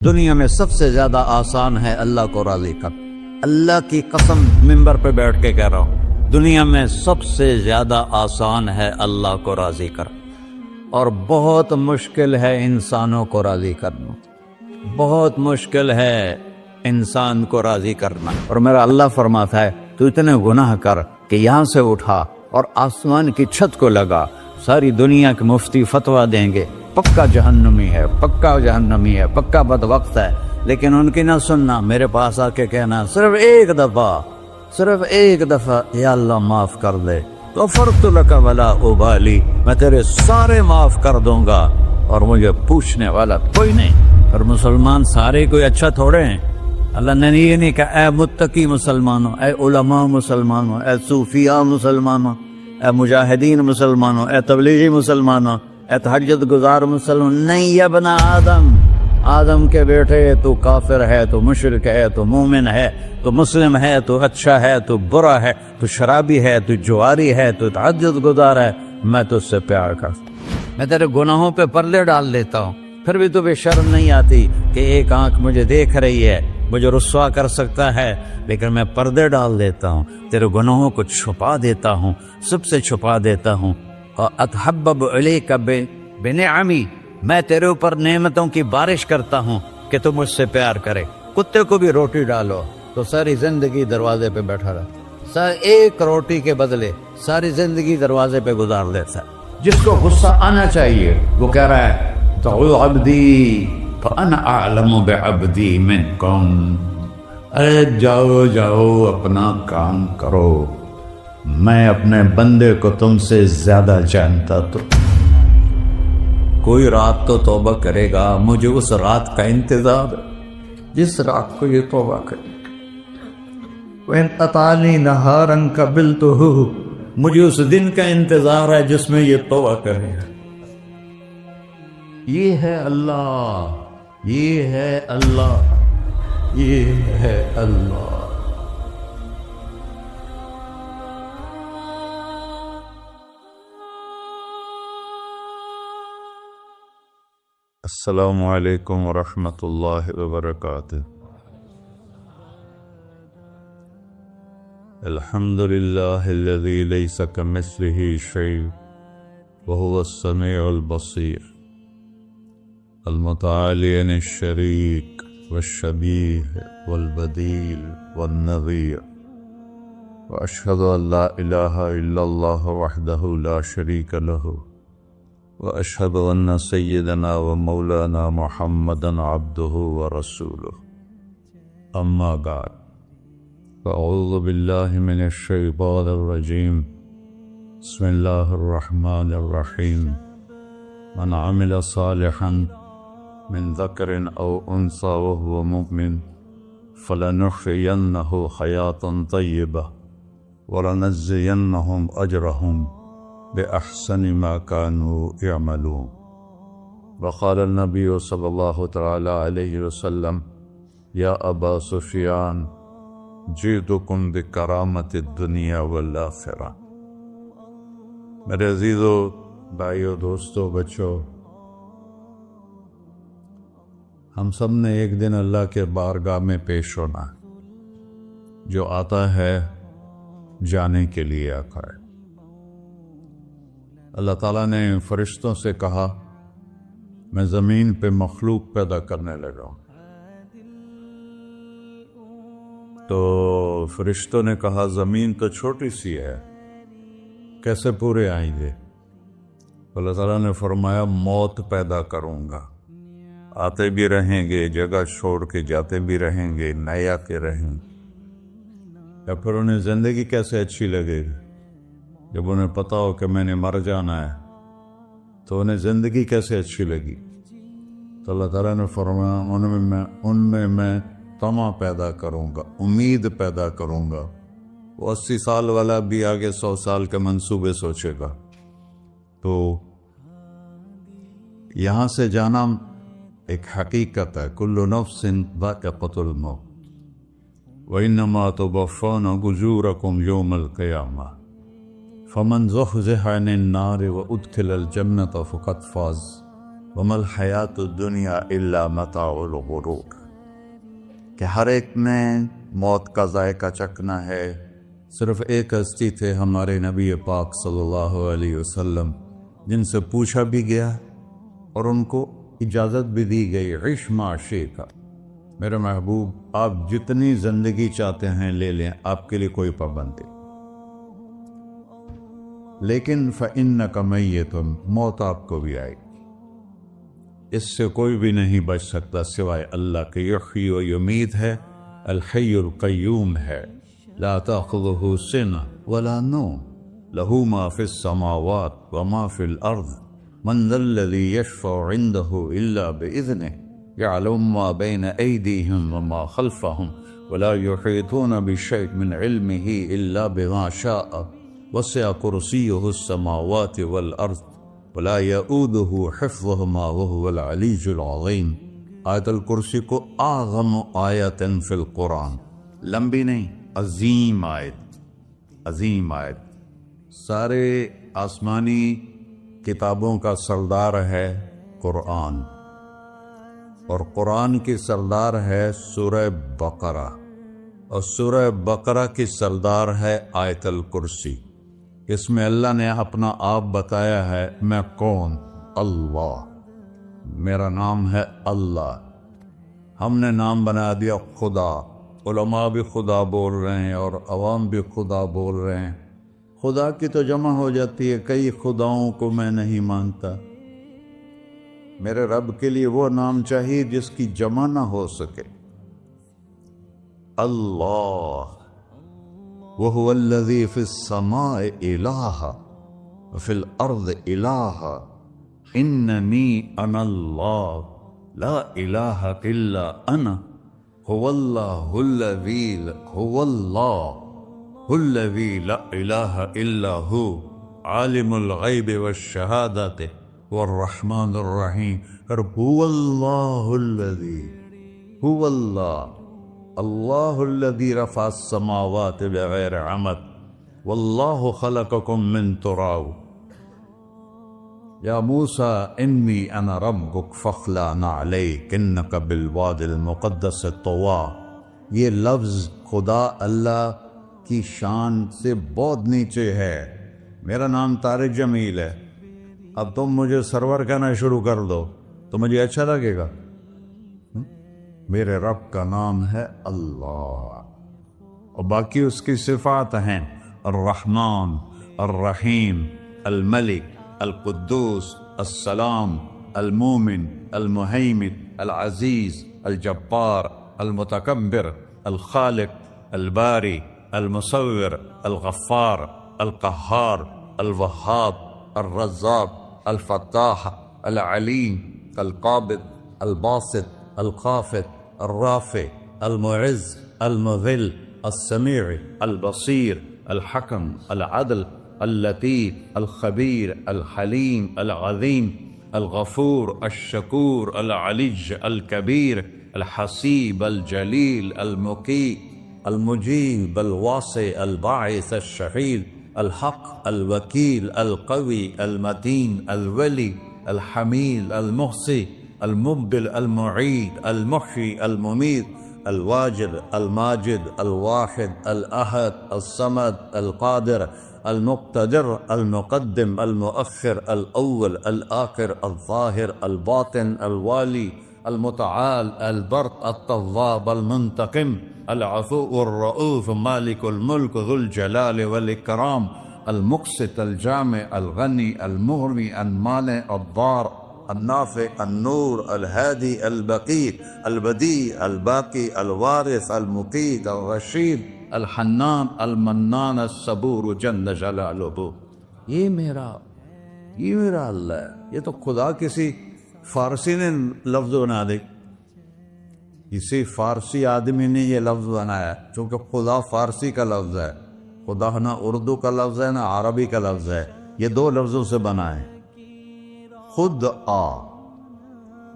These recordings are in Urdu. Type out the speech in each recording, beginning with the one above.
دنیا میں سب سے زیادہ آسان ہے اللہ کو راضی کر. اللہ کی قسم منبر پہ بیٹھ کے کہہ رہا ہوں، دنیا میں سب سے زیادہ آسان ہے اللہ کو راضی کر، اور بہت مشکل ہے انسانوں کو راضی کرنا. بہت مشکل ہے انسان کو راضی کرنا. اور میرا اللہ فرماتا ہے تو اتنے گناہ کر کہ یہاں سے اٹھا اور آسمان کی چھت کو لگا، ساری دنیا کے مفتی فتویٰ دیں گے پکا جہنمی ہے، پکا جہنمی ہے، پکا بدبخت ہے، لیکن ان کی نہ سننا. میرے پاس آ کے کہنا صرف ایک دفعہ یا اللہ معاف کر دے، غفرت لک ولا ابالی، میں تیرے سارے معاف کر دوں گا اور مجھے پوچھنے والا کوئی نہیں. اور مسلمان سارے کوئی اچھا تھوڑے ہیں. اللہ نے یہ نہیں کہا اے متقی مسلمانوں، اے علماء مسلمانوں، اے صوفیاء مسلمانوں، اے مجاہدین مسلمانوں، اے تبلیغی مسلمانوں، اے تہجد گزار مسلمان. نہیں یا ابن آدم کے بیٹے، تو کافر ہے، تو مشرک ہے، تو مومن ہے، تو مسلم ہے، تو اچھا ہے، تو برا ہے، تو شرابی ہے، تو جواری ہے، تو تہجد گزار ہے، میں تجھ سے پیار کرتا ہوں. میں تیرے گناہوں پہ پردے ڈال دیتا ہوں، پھر بھی تجھے شرم نہیں آتی کہ ایک آنکھ مجھے دیکھ رہی ہے، مجھے رسوا کر سکتا ہے، لیکن میں پردے ڈال دیتا ہوں، تیرے گناہوں کو چھپا دیتا ہوں، سب سے چھپا دیتا ہوں. اتحبب الیک بنعمی، میں تیرے اوپر نعمتوں کی بارش کرتا ہوں کہ تم مجھ سے پیار کرے. کتے کو بھی روٹی ڈالو تو ساری زندگی دروازے پہ بیٹھا رہتا، ایک روٹی کے بدلے ساری زندگی دروازے پہ گزار دیتا ہے. جس کو غصہ آنا چاہیے وہ کہہ رہا ہے دعو عبدی فانا اعلم بعبدی منکم، ارے جاؤ اپنا کام کرو، میں اپنے بندے کو تم سے زیادہ جانتا. تو کوئی رات تو توبہ کرے گا، مجھے اس رات کا انتظار جس رات کو یہ توبہ کرے. وَإِنْ أَطَعَنِي نَهَارًا قَبِلْتُهُ، مجھے اس دن کا انتظار ہے جس میں یہ توبہ کرے گا. یہ ہے اللہ، یہ ہے اللہ، یہ ہے اللہ. السلام علیکم ورحمۃ اللہ وبرکاتہ. الحمد للہ الذی لیس کمثلہ شیء وہو السمیع البصیر، المتعالی عن الشریک والشبیہ والبدیل والنظیر، واشہد ان لا الہ الا اللہ وحدہ لا شریک لہ، وأشهد أن سيدنا ومولانا محمدا عبده ورسوله. أما بعد، فأعوذ بالله من الشيطان الرجيم. بسم الله الرحمن الرحيم. من عمل صالحا من ذكر أو أنثى وهو مؤمن فلنحيينه حياة طيبة ولنجزينهم أجرهم بأحسن ما كانوا يعملون. وقال النبي صلى الله تعالى عليه وسلم يا أبا سفيان جئتكم بكرامة الدنيا والآخرة. میرے عزیزو، بھائیو، دوستو، بچو، ہم سب نے ایک دن اللہ کے بارگاہ میں پیش ہونا ہے. جو آتا ہے جانے کے لیے آتا ہے. اللہ تعالیٰ نے فرشتوں سے کہا میں زمین پہ مخلوق پیدا کرنے لگا ہوں. تو فرشتوں نے کہا زمین تو چھوٹی سی ہے، کیسے پورے آئیں گے؟ اللہ تعالیٰ نے فرمایا موت پیدا کروں گا، آتے بھی رہیں گے، جگہ چھوڑ کے جاتے بھی رہیں گے، نئے آتے رہیں گے. یا پھر انہیں زندگی کیسے اچھی لگے گی جب انہیں پتا ہو کہ میں نے مر جانا ہے؟ تو انہیں زندگی کیسے اچھی لگی؟ تو اللہ تعالیٰ نے فرمایا ان میں میں طمع پیدا کروں گا، امید پیدا کروں گا. وہ 80 سال والا بھی آگے 100 سال کے منصوبے سوچے گا. تو یہاں سے جانا ایک حقیقت ہے. کل نفس ذائقۃ الموت وانما توفون اجورکم یوم القیامہ فمن زحزح عن النار وادخل الجنة فقد فاز وما الحیات الدنیا الا متاع الغرور، کہ ہر ایک نے موت کا ذائقہ چکھنا ہے۔ صرف ایک ہستی تھے ہمارے نبی پاک صلی اللہ علیہ وسلم، جن سے پوچھا بھی گیا اور ان کو اجازت بھی دی گئی، عش ما شئت، میرے محبوب آپ جتنی زندگی چاہتے ہیں لے لیں، آپ کے لیے کوئی پابندی، لیکن فإنک میت، موت آپ کو بھی آئے گی، اس سے کوئی بھی نہیں بچ سکتا سوائے اللہ کے۔ یحیی و یمیت ہے، الحی القیوم ہے، لا تأخذہ سنہ ولا نوم، لہ ما فی السماوات وما فی الارض، من ذا الذی یشفع عنده الا بإذنہ، يعلم ما بين أيديهم وما خلفهم ولا يحيطون بشيء من علمه إلا بما شاء، وسع كرسيه السماوات والأرض ولا يؤوده حفظهما وهو العلي العظيم۔ آیت الکرسی کو اعظم آیت فی القرآن، لمبی نہیں، عظیم آیت، عظیم آیت، سارے آسمانی کتابوں کا سردار ہے قرآن، اور قرآن کی سردار ہے سورہ بقرہ، اور سورہ بقرہ کی سردار ہے آیت الکرسی۔ اس میں اللہ نے اپنا آپ بتایا ہے، میں کون؟ اللہ، میرا نام ہے اللہ۔ ہم نے نام بنا دیا خدا، علماء بھی خدا بول رہے ہیں اور عوام بھی خدا بول رہے ہیں۔ خدا کی تو جمع ہو جاتی ہے، کئی خداؤں کو میں نہیں مانتا، میرے رب کے لیے وہ نام چاہیے جس کی جمع نہ ہو سکے۔ اللہ، وہو الذی فی السماء الہ وفی الارض الہ، اننی انا اللہ لا الہ الا انا، هو اللہ الذی لا الہ الا ہو، عالم الغیب والشہادۃ والرحمن الرحیم۔ هو اللہ الذی، هو اللہ الذی رفع السماوات بغیر عمد، واللہ خلقکم من تراب، یا موسیٰ انی انا ربک فاخلع نعلیک انک بالوادی المقدس طویٰ۔ یہ لفظ خدا اللہ کی شان سے بہت نیچے ہے۔ میرا نام طارق جمیل ہے، اب تم مجھے سرور کہنا شروع کر دو تو مجھے اچھا لگے گا؟ میرے رب کا نام ہے اللہ، اور باقی اس کی صفات ہیں، الرحمن، الرحیم، الملک، القدوس، السلام، المومن، المہیمن، العزیز، الجبار، المتکبر، الخالق، الباری، المصور، الغفار، القہار، الوہاب، الرزاق، الفتاح، العلیم، القابض، الباسط، الخافض، الرافع، المعز، المذل، السمیع، البصیر، الحکم، العدل، اللطیف، الخبیر، الحلیم، العظیم، الغفور، الشکور، العلی، الکبیر، الحسیب، الجلیل، المقیت، المجیب، الواسع، الباعث، الشہید، الحق، الوکیل، القوی، المتین، الولی، الحمید، المحصی، المبدل، المعید، المحیی، الممیت، الواجد، الماجد، الواحد، الأحد، الصمد، القادر، المقتدر، المقدم، المؤخر، الأول، الآخر، الظاهر، الباطن، الوالي، المتعال، البر، التواب، المنتقم، العفو، الرؤوف، مالك الملك، ذو الجلال والإكرام، المقسط، الجامع، الغني، المغني، المانع، الضار، النافع، النور، الهادي، البقي، البديع، الباقي، الوارث، المقيت، الرشيد، الحنان، المنان، الصبور جل جلالہ۔ یہ میرا اللہ ہے۔ یہ تو خدا کسی فارسی نے لفظ بنا دے، کسی فارسی آدمی نے یہ لفظ بنایا، چونکہ خدا فارسی کا لفظ ہے، خدا نہ اردو کا لفظ ہے نہ عربی کا لفظ ہے، یہ دو لفظوں سے بنا ہے۔ خود آ،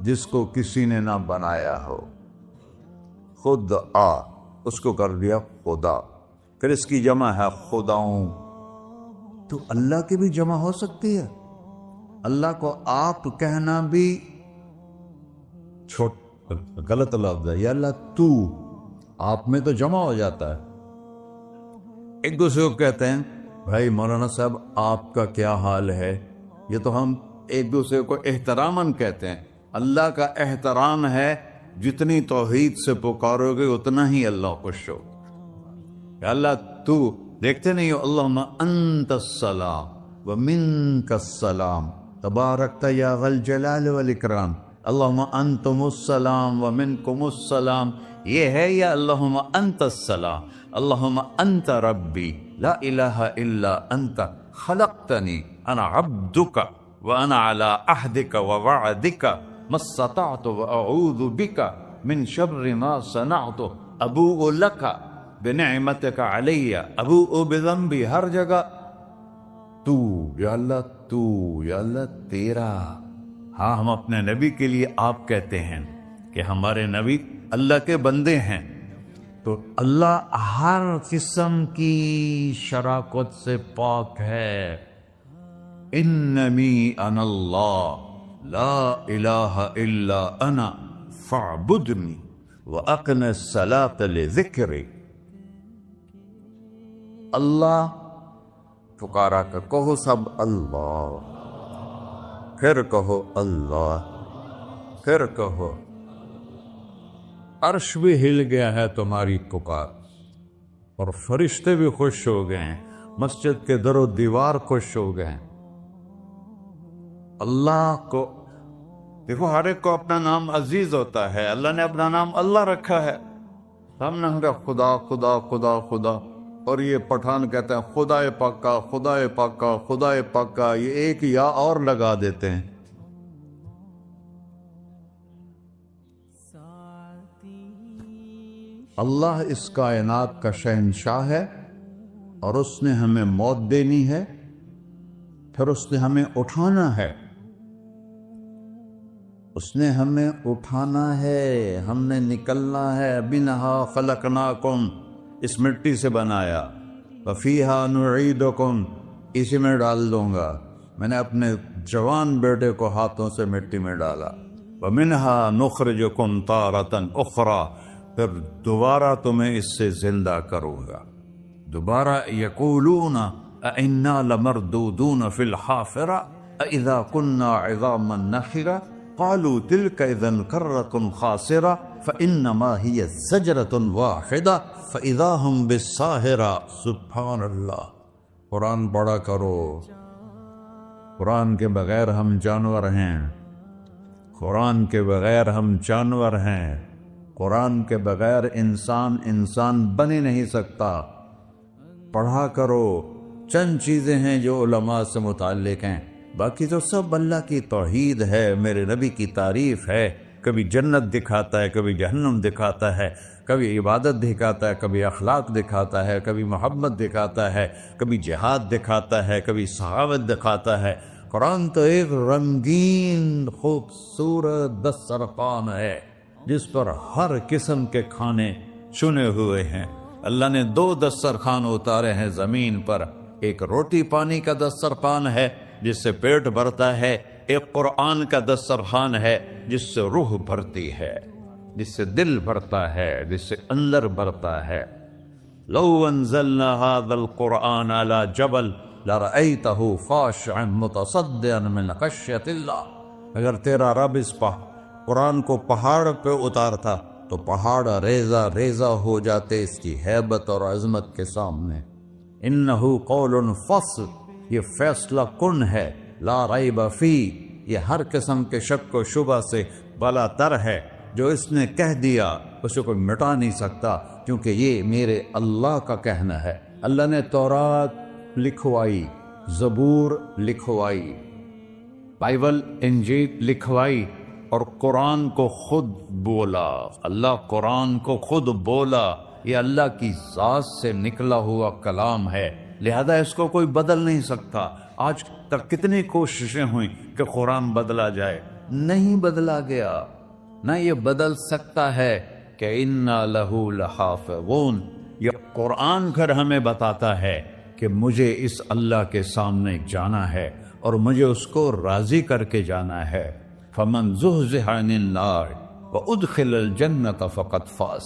جس کو کسی نے نہ بنایا ہو، خود آ، اس کو کر دیا خدا، پھر اس کی جمع ہے خداؤں۔ تو اللہ کی بھی جمع ہو سکتی ہے؟ اللہ کو آپ کہنا بھی غلط لفظ ہے. یا اللہ تو، آپ میں تو جمع ہو جاتا ہے. ایک دوسرے کو کہتے ہیں بھائی مولانا صاحب آپ کا کیا حال ہے. یہ تو ہم ایک دوسرے کو احتراماً کہتے ہیں. اللہ کا احترام ہے جتنی توحید سے پکارو گے اتنا ہی اللہ خوش ہو. کہ اللہ تو، دیکھتے نہیں ہو اللہم انت السلام ومنک السلام تبارکت یا ذا الجلال والاکرام. اللہم انتم السلام ومنکم السلام یہ ہے. یا اللہم انت السلام، اللہم انت ربی لا الہ الا انت خلقتنی انا عبدک وانا علی عہدک ووعدک ما استطعت واعوذ بک من شر ما صنعت ابوء لک بنعمتک علی ابوء بذنبی. ہر جگہ تو، یا اللہ تو، یا اللہ تیرا. ہاں ہم اپنے نبی کے لیے آپ کہتے ہیں کہ ہمارے نبی اللہ کے بندے ہیں. تو اللہ ہر قسم کی شراکت سے پاک ہے. اننی انا اللہ لا الہ الا انا فاعبدنی واقم الصلاۃ لذکری. اللہ پکارا کر کہو سب اللہ، پھر کہو اللہ، پھر کہو. عرش بھی ہل گیا ہے تمہاری پکار، اور فرشتے بھی خوش ہو گئے ہیں، مسجد کے در و دیوار خوش ہو گئے ہیں. اللہ کو دیکھو، ہر ایک کو اپنا نام عزیز ہوتا ہے. اللہ نے اپنا نام اللہ رکھا ہے. ہم نے کہا خدا خدا خدا خدا، اور یہ پٹھان کہتے ہیں خدا پاکا خدا پاکا خدا پاکا. یہ ایک یا اور لگا دیتے ہیں. اللہ اس کائنات کا شہنشاہ ہے، اور اس نے ہمیں موت دینی ہے، پھر اس نے ہمیں اٹھانا ہے. اس نے ہمیں اٹھانا ہے، ہم نے نکلنا ہے. منہا خلقناکم، اس مٹی سے بنایا. وفیہا نعیدکم، اسی میں ڈال دوں گا. میں نے اپنے جوان بیٹے کو ہاتھوں سے مٹی میں ڈالا. ومنہا نخرجکم تارۃ اخری، پھر دوبارہ تمہیں اس سے زندہ کروں گا. دوبارہ یقولون اِنَّا لَمَرْدُودُونَ فِي الْحَافِرَةِ أَإِذَا كُنَّا عِظَامًا نَخِرَةً قَالُوا تِلْكَ إِذًا كَرَّةٌ خَاسِرَةٌ فَإِنَّمَا هِيَ زَجْرَةٌ وَاحِدَةٌ فَإِذَا هُمْ بِالسَّاهِرَةِ. سبحان اللہ. قرآن پڑھا کرو. قرآن کے بغیر ہم جانور ہیں. قرآن کے بغیر ہم جانور ہیں. قرآن کے بغیر انسان بن ہی نہیں سکتا. پڑھا کرو. چند چیزیں ہیں جو علماء سے متعلق ہیں، باقی تو سب اللہ کی توحید ہے، میرے نبی کی تعریف ہے. کبھی جنت دکھاتا ہے، کبھی جہنم دکھاتا ہے، کبھی عبادت دکھاتا ہے، کبھی اخلاق دکھاتا ہے، کبھی محبت دکھاتا ہے، کبھی جہاد دکھاتا ہے، کبھی سخاوت دکھاتا ہے. قرآن تو ایک رنگین خوبصورت دسترخوان ہے جس پر ہر قسم کے کھانے چنے ہوئے ہیں. اللہ نے 2 دسترخوان اتارے ہیں زمین پر. ایک روٹی پانی کا دسترخوان ہے جس سے پیٹ بھرتا ہے، ایک قرآن کا دسترخوان ہے جس سے روح بھرتی ہے، جس سے دل بھرتا ہے، جس سے اندر بھرتا ہے. لو انزلنا هذا القرآن على جبل لرأيته خاشعا متصدعا من خشية الله. اگر تیرا رب اس قرآن کو پہاڑ پہ اتارتا تو پہاڑ ریزہ ریزہ ہو جاتے اس کی ہیبت اور عظمت کے سامنے. انہو قول فصل، یہ فیصلہ کن ہے. لا ریب فی، یہ ہر قسم کے شک و شبہ سے بلا تر ہے. جو اس نے کہہ دیا اسے کوئی مٹا نہیں سکتا، کیونکہ یہ میرے اللہ کا کہنا ہے. اللہ نے تورات لکھوائی، زبور لکھوائی، بائبل انجیل لکھوائی، اور قرآن کو خود بولا. اللہ قرآن کو خود بولا. یہ اللہ کی ذات سے نکلا ہوا کلام ہے، لہذا اس کو کوئی بدل نہیں سکتا. آج تک کتنی کوششیں ہوئیں کہ قرآن بدلا جائے، نہیں بدلا گیا. نہ یہ بدل سکتا ہے کہ اِنَّا لَهُ لَحَافِظُونَ. یہ قرآن گھر ہمیں بتاتا ہے کہ مجھے اس اللہ کے سامنے جانا ہے اور مجھے اس کو راضی کر کے جانا ہے۔ فمن زحزح عن النار وادخل الجنة فقد فاز،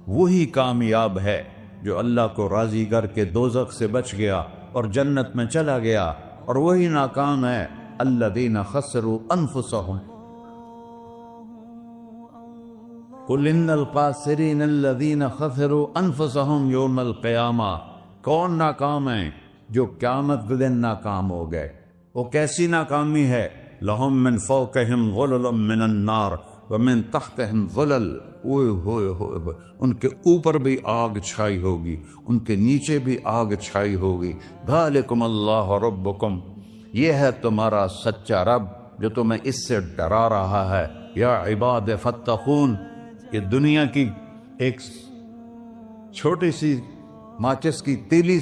وہی کامیاب ہے جو اللہ کو راضی کر کے دوزخ سے بچ گیا اور جنت میں چلا گیا، اور وہی ناکام ہے۔ الذین خسروا انفسهم قل ان الخاسرین الذین خسروا انفسهم یوم القیامہ، کون ناکام ہیں؟ جو قیامت کے دن ناکام ہو گئے۔ وہ کیسی ناکامی ہے؟ لہم من فوقہم غلل من النار ومن تحتہم غلل، اوئے ہوئے ہوئے، ان کے اوپر بھی آگ چھائی ہوگی، ان کے نیچے بھی آگ چھائی ہوگی۔ ذالکم اللہ ربکم، یہ ہے تمہارا سچا رب جو تمہیں اس سے ڈرا رہا ہے۔ یا عباد فاتقون، یہ دنیا کی ایک چھوٹی سی ماچس کی تیلی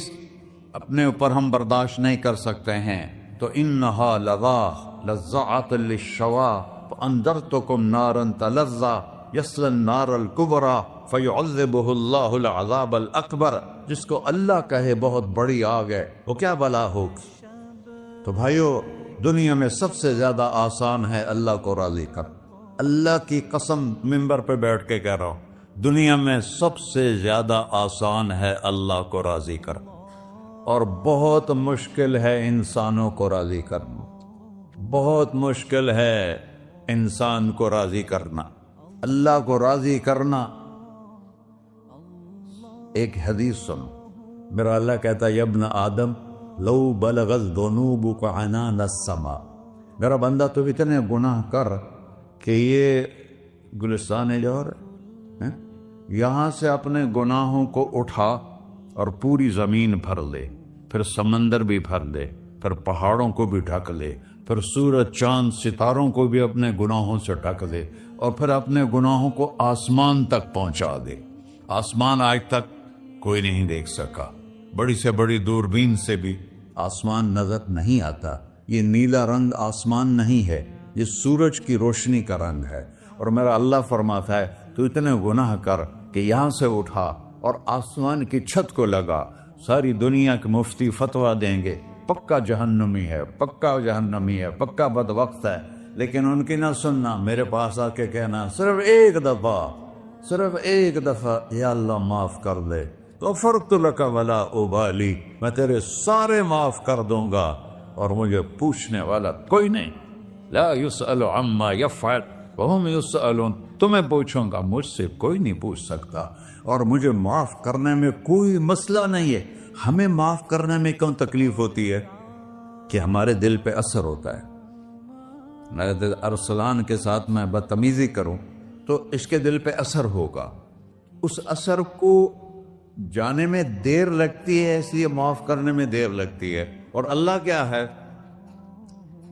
اپنے اوپر ہم برداشت نہیں کر سکتے ہیں، تو انہا لذات للشوا فانذرتکم نارا تلظی یصلی النار الکبری فیعذبہ اللہ العذاب الاکبر، جس کو اللہ کہے بہت بڑی آگ ہے، وہ کیا بلا ہوگی۔ تو بھائیو، دنیا میں سب سے زیادہ آسان ہے اللہ کو راضی کر۔ اللہ کی قسم منبر پہ بیٹھ کے کہہ رہا ہوں، دنیا میں سب سے زیادہ آسان ہے اللہ کو راضی کر، اور بہت مشکل ہے انسانوں کو راضی کرنا، بہت مشکل ہے انسان کو راضی کرنا۔ اللہ کو راضی کرنا، ایک حدیث سنو، میرا اللہ کہتا ہے یا ابن آدم لو بلغت ذنوبک عنان السماء، میرا بندہ تو اتنے گناہ کر کہ یہ گلستان جوہر ہے، یہاں سے اپنے گناہوں کو اٹھا اور پوری زمین بھر لے، پھر سمندر بھی بھر لے، پھر پہاڑوں کو بھی ڈھک لے، پھر سورج چاند ستاروں کو بھی اپنے گناہوں سے ڈھک دے، اور پھر اپنے گناہوں کو آسمان تک پہنچا دے۔ آسمان آج تک کوئی نہیں دیکھ سکا، بڑی سے بڑی دوربین سے بھی آسمان نظر نہیں آتا۔ یہ نیلا رنگ آسمان نہیں ہے، یہ سورج کی روشنی کا رنگ ہے۔ اور میرا اللہ فرماتا ہے تو اتنے گناہ کر کہ یہاں سے اٹھا اور آسمان کی چھت کو لگا، ساری دنیا کے مفتی فتویٰ دیں گے پکا جہنمی ہے، پکا جہنمی ہے، پکا بدبخت ہے، لیکن ان کی نہ سننا، میرے پاس آ کے کہنا صرف ایک دفعہ یا اللہ معاف کر دے، غفرت لک ولا ابالی، میں تیرے سارے معاف کر دوں گا اور مجھے پوچھنے والا کوئی نہیں۔ لا یسأل عما یفعل وہم یسألون، تمہیں پوچھوں گا، مجھ سے کوئی نہیں پوچھ سکتا، اور مجھے معاف کرنے میں کوئی مسئلہ نہیں ہے۔ ہمیں معاف کرنے میں کیوں تکلیف ہوتی ہے؟ کہ ہمارے دل پہ اثر ہوتا ہے۔ میں ارسلان کے ساتھ میں بدتمیزی کروں تو اس کے دل پہ اثر ہوگا، اس اثر کو جانے میں دیر لگتی ہے، اس لیے معاف کرنے میں دیر لگتی ہے۔ اور اللہ کیا ہے؟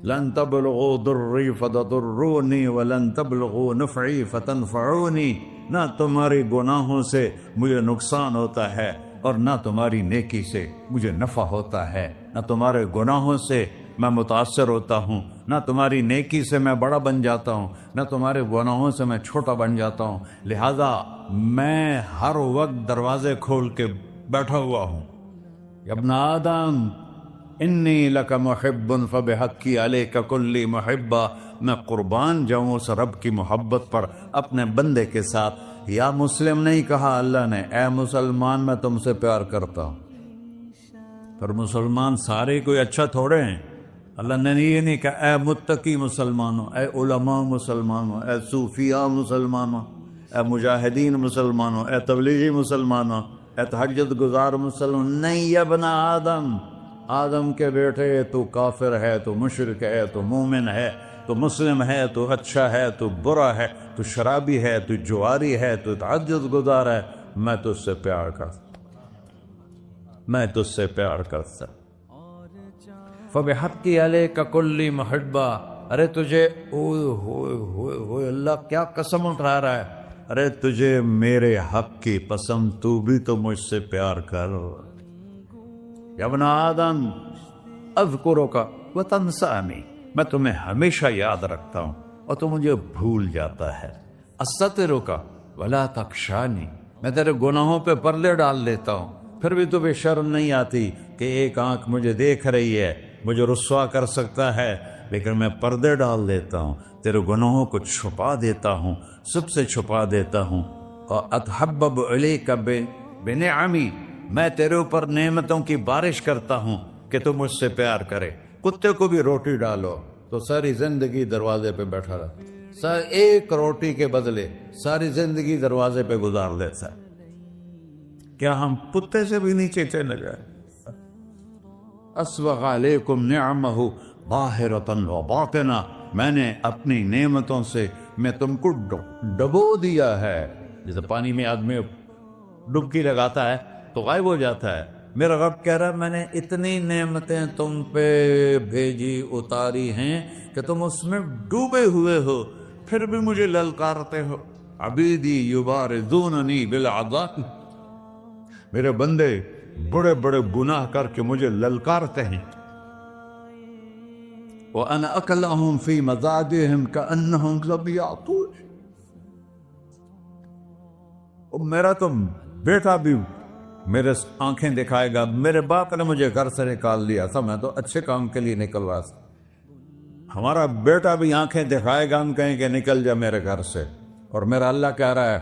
لن تبلغوا ضری فتضرونی ولن تبلغوا نفعی فتنفعونی، نہ تمہاری گناہوں سے مجھے نقصان ہوتا ہے اور نہ تمہاری نیکی سے مجھے نفع ہوتا ہے، نہ تمہارے گناہوں سے میں متاثر ہوتا ہوں، نہ تمہاری نیکی سے میں بڑا بن جاتا ہوں، نہ تمہارے گناہوں سے میں چھوٹا بن جاتا ہوں، لہذا میں ہر وقت دروازے کھول کے بیٹھا ہوا ہوں۔ یا ابن آدم انی لک محب فبحقی علیک کلی محبہ، میں قربان جاؤں اس رب کی محبت پر اپنے بندے کے ساتھ۔ یا مسلم نہیں کہا اللہ نے، اے مسلمان میں تم سے پیار کرتا ہوں۔ پر مسلمان سارے کوئی اچھا تھوڑے ہیں، اللہ نے یہ نہیں کہا اے متقی مسلمانوں، اے علماء مسلمانوں، اے صوفیاء مسلمانوں، اے مجاہدین مسلمانوں، اے تبلیغی مسلمانوں، اے تہجد گزار مسلمان، نہیں یا ابن آدم، آدم کے بیٹے، تو کافر ہے، تو مشرک ہے، تو مومن ہے، تو مسلم ہے، تو اچھا ہے، تو برا ہے، تو شرابی ہے، تو جواری ہے، تو تہجد گزار ہے، میں تجھ سے پیار کرتا، میں تجھ سے پیار کرتا۔ فبحقی علیک کلی محبہ، ارے تجھے اوئے ہوئے ہوئے ہوئے، اللہ کیا قسم اٹھا رہا ہے، ارے تجھے میرے حق کی قسم، تو بھی تو مجھ سے پیار کر۔ یا ابن آدم اذکرک وتنسانی، میں تمہیں ہمیشہ یاد رکھتا ہوں اور تو مجھے بھول جاتا ہے۔ استترک ولا تخشانی، میں تیرے گناہوں پہ پردے ڈال لیتا ہوں، پھر بھی تمہیں شرم نہیں آتی کہ ایک آنکھ مجھے دیکھ رہی ہے مجھے رسوا کر سکتا ہے، لیکن میں پردے ڈال دیتا ہوں، تیرے گناہوں کو چھپا دیتا ہوں، سب سے چھپا دیتا ہوں۔ اور اتحبب علیک بنعمی، میں تیرے اوپر نعمتوں کی بارش کرتا ہوں کہ تو مجھ سے پیار کرے۔ کتے کو بھی روٹی ڈالو تو ساری زندگی دروازے پہ بیٹھا رہا، ایک روٹی کے بدلے ساری زندگی دروازے پہ گزار دیتا ہے۔ کیا ہم کتے سے بھی نیچے چلے گئے؟ اسبغ علیکم نعمہ ظاہرۃ و باطنہ، میں نے اپنی نعمتوں سے میں تم کو ڈبو دیا ہے۔ جیسے پانی میں آدمی ڈبکی لگاتا ہے تو غائب ہو جاتا ہے، میرا رب کہہ رہا ہے میں نے اتنی نعمتیں تم پہ بھیجی اتاری ہیں کہ تم اس میں ڈوبے ہوئے ہو، پھر بھی مجھے للکارتے ہو۔ عبیدی یبارزوننی بالعذاب، میرے بندے بڑے بڑے گناہ کر کے مجھے للکارتے ہیں۔ وَأَنَا أَكْلَهُمْ فِي مَزَاجِهِمْ كَأَنَّهُمْ ظَبِيَّةٌ، میرا تو بیٹا بھی میرے آنکھیں دکھائے گا، میرے باپ نے مجھے گھر سے نکال دیا تھا، میں تو اچھے کام کے لیے نکل رہا تھا، ہمارا بیٹا بھی آنکھیں دکھائے گا، ہم کہیں کہ نکل جا میرے گھر سے۔ اور میرا اللہ کہہ رہا ہے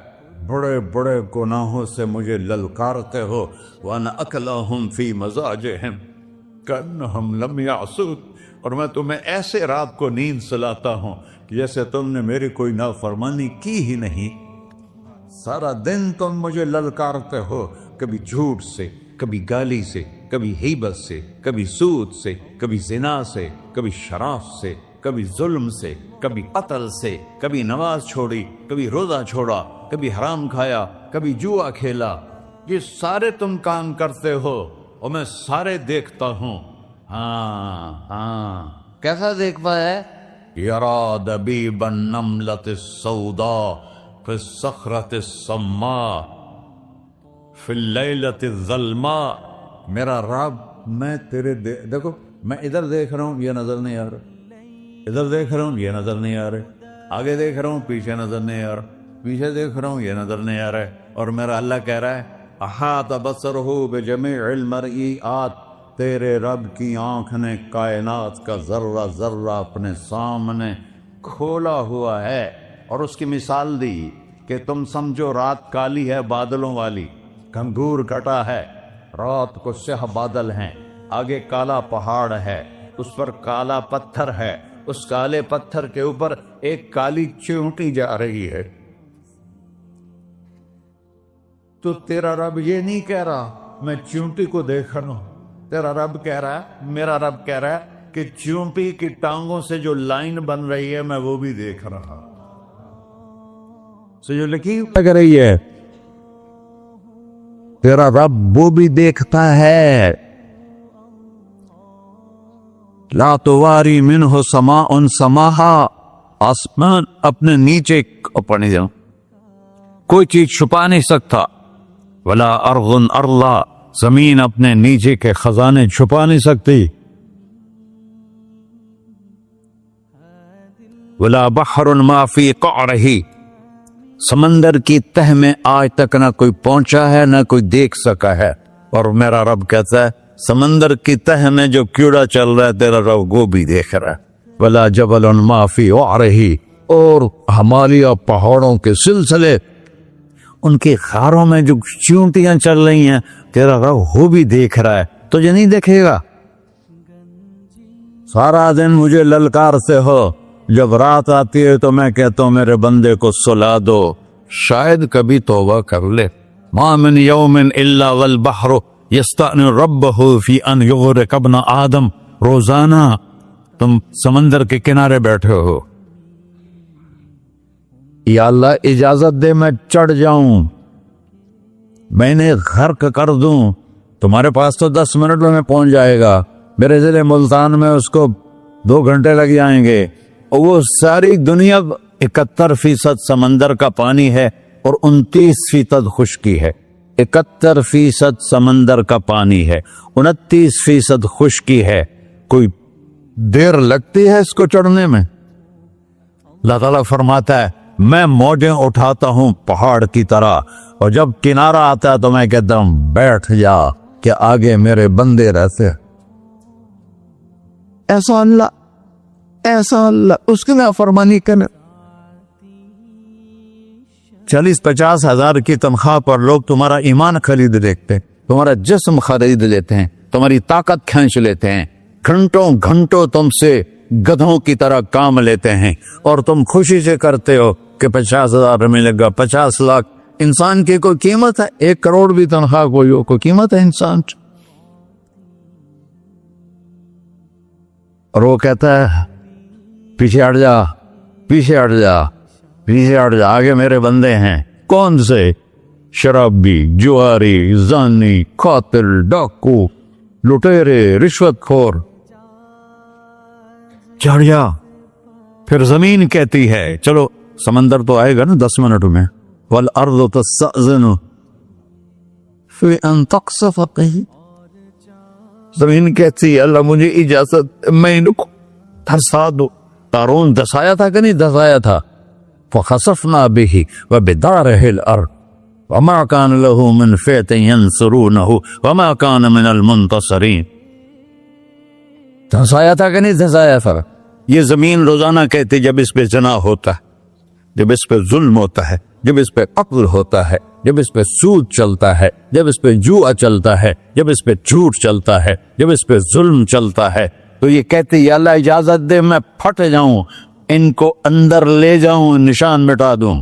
بڑے بڑے گناہوں سے مجھے للکارتے ہو۔ وَأَنَا أَكْلَهُمْ فِي مَزَاجِهِمْ كَأَنَّهُمْ لَمْ يَعْصُونِ، اور میں تمہیں ایسے رات کو نیند سلاتا ہوں کہ جیسے تم نے میری کوئی نافرمانی کی ہی نہیں۔ سارا دن تم مجھے للکارتے ہو، کبھی جھوٹ سے، کبھی گالی سے، کبھی غیبت سے، کبھی سود سے، کبھی زنا سے، کبھی شراب سے، کبھی ظلم سے، کبھی قتل سے، کبھی نماز چھوڑی، کبھی روزہ چھوڑا، کبھی حرام کھایا، کبھی جوا کھیلا۔ یہ سارے تم کام کرتے ہو اور میں سارے دیکھتا ہوں۔ ہاں کیسا دیکھتا ہے؟ یرا دبیب النملۃ السوداء فی الصخرۃ الصماء فی اللیلۃ الظلماء، میرا رب میں تیرے دیکھو، میں ادھر دیکھ رہا ہوں یہ نظر نہیں آ رہا، ادھر دیکھ رہا ہوں یہ نظر نہیں آ رہا، آگے دیکھ رہا ہوں پیچھے نظر نہیں آ رہا، پیچھے دیکھ رہا ہوں یہ نظر نہیں آ رہا ہے۔ اور میرا اللہ کہہ رہا ہے احاط بصرہ بجمیع المرئیات، تیرے رب کی آنکھ نے کائنات کا ذرہ ذرہ اپنے سامنے کھولا ہوا ہے۔ اور اس کی مثال دی کہ تم سمجھو رات کالی ہے بادلوں والی، گھنگور گھٹا ہے، رات کو سیاہ بادل ہیں، آگے کالا پہاڑ ہے، اس پر کالا پتھر ہے، اس کالے پتھر کے اوپر ایک کالی چیونٹی جا رہی ہے۔ تو تیرا رب یہ نہیں کہہ رہا میں چیونٹی کو دیکھ رہا ہوں، تیرا رب کہہ رہا ہے، میرا رب کہہ رہا ہے کہ چیونٹی کی ٹانگوں سے جو لائن بن رہی ہے میں وہ بھی دیکھ رہا، سے جو لکیر لگ رہی ہے تیرا رب وہ بھی دیکھتا ہے۔ لا تواری منہ سماء سماہا، آسمان اپنے نیچے پڑھنے جاؤں کوئی چیز چھپا نہیں سکتا، ولا ارض ارضا، زمین اپنے نیچے کے خزانے چھپا نہیں سکتی، ولا بحر ما فی قعرہ، سمندر کی تہ میں آج تک نہ کوئی پہنچا ہے نہ کوئی دیکھ سکا ہے۔ اور میرا رب کہتا ہے سمندر کی تہ میں جو کیڑا چل رہا ہے تیرا رب وہ بھی دیکھ رہا ہے، ولا جبل ما فی وعرہ، اور ہمالیہ پہاڑوں کے سلسلے ان کی خاروں میں جو چیونٹیاں چل رہی ہیں تیرا رب وہ بھی دیکھ رہا ہے، تجھے نہیں دیکھے گا؟ سارا دن مجھے للکارتے ہو، جب رات آتی ہے تو میں کہتا ہوں میرے بندے کو سلا دو، شاید کبھی توبہ کر لے۔ ما من یوم الا والبحر یستأنی ربہ فی ان یغرق ابن آدم، روزانہ تم سمندر کے کنارے بیٹھے ہو، یا اللہ اجازت دے میں چڑھ جاؤں، میں نے غرق کر دوں، تمہارے پاس تو 10 منٹ میں پہنچ جائے گا، میرے ضلع ملتان میں اس کو 2 گھنٹے لگ جائیں گے۔ اور وہ ساری دنیا 71% سمندر کا پانی ہے اور 29% خشکی ہے، 71% سمندر کا پانی ہے، 29% خشکی ہے، کوئی دیر لگتی ہے اس کو چڑھنے میں؟ اللہ تعالیٰ فرماتا ہے میں موجیں اٹھاتا ہوں پہاڑ کی طرح، اور جب کنارہ آتا ہے تو میں کہتا ہوں بیٹھ جا کہ آگے میرے بندے رہتے۔ ایسا اللہ اس کی نافرمانی کرے. 40-50 ہزار کی تنخواہ پر لوگ تمہارا ایمان خرید لیتے ہیں, تمہارا جسم خرید لیتے ہیں, تمہاری طاقت کھینچ لیتے ہیں, گھنٹوں تم سے گدھوں کی طرح کام لیتے ہیں, اور تم خوشی سے کرتے ہو کہ 50,000 ملے گا, 50 لاکھ. انسان کی کوئی قیمت ہے؟ 1 کروڑ بھی تنخواہ کوئی قیمت ہے انسان؟ اور وہ کہتا ہے پیچھے ہٹ جا, آگے میرے بندے ہیں. کون سے؟ شرابی, جواری, زانی, قاتل, ڈاکو, لٹیرے, رشوت خور. چڑھ جا. پھر زمین کہتی ہے چلو سمندر تو آئے گا نا 10 منٹ میں. والارض تستأذن فی ان تقصف قیل. زمین کہتی ہے اللہ مجھے اجازت, میں ان کو دھسا دو. قارون دھسایا تھا کہ نہیں دھسایا تھا؟ فخسفنا به وبداره الارض وما كان له من فئة ينصرونه وما كان من المنتصرين. دھسایا تھا کہ نہیں دھسایا تھا؟ یہ زمین روزانہ کہتی جب اس پہ زنا ہوتا ہے, جب اس پہ ظلم ہوتا ہے, جب اس پہ قتل ہوتا ہے, جب اس پہ سود چلتا ہے, جب اس پہ جوا چلتا ہے, جب اس پہ جھوٹ چلتا ہے, جب اس پہ ظلم چلتا ہے, تو یہ کہتے یا اللہ اجازت دے میں پھٹ جاؤں, ان کو اندر لے جاؤں, نشان مٹا دوں.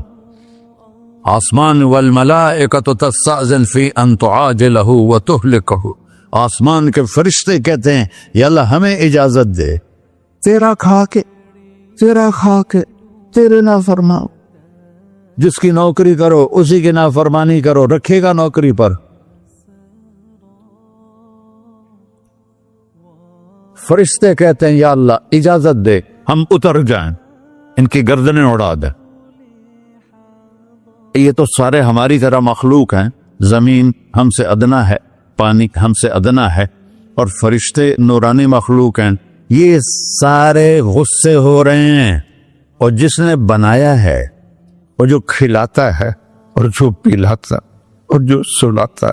آسمان والملائکۃ تستأذن فی ان تعاجلہ وتہلکہ. آسمان کے فرشتے کہتے ہیں یا اللہ ہمیں اجازت دے, تیرا کھا کے تیرے نافرمان. جس کی نوکری کرو اسی کی نافرمانی کرو, رکھے گا نوکری پر. فرشتے کہتے ہیں یا اللہ اجازت دے ہم اتر جائیں, ان کی گردنیں اڑا دیں. یہ تو سارے ہماری طرح مخلوق ہیں. زمین ہم سے ادنا ہے, پانی ہم سے ادنا ہے, اور فرشتے نورانی مخلوق ہیں. یہ سارے غصے ہو رہے ہیں, اور جس نے بنایا ہے, اور جو کھلاتا ہے, اور جو پلاتا, اور جو سلاتا,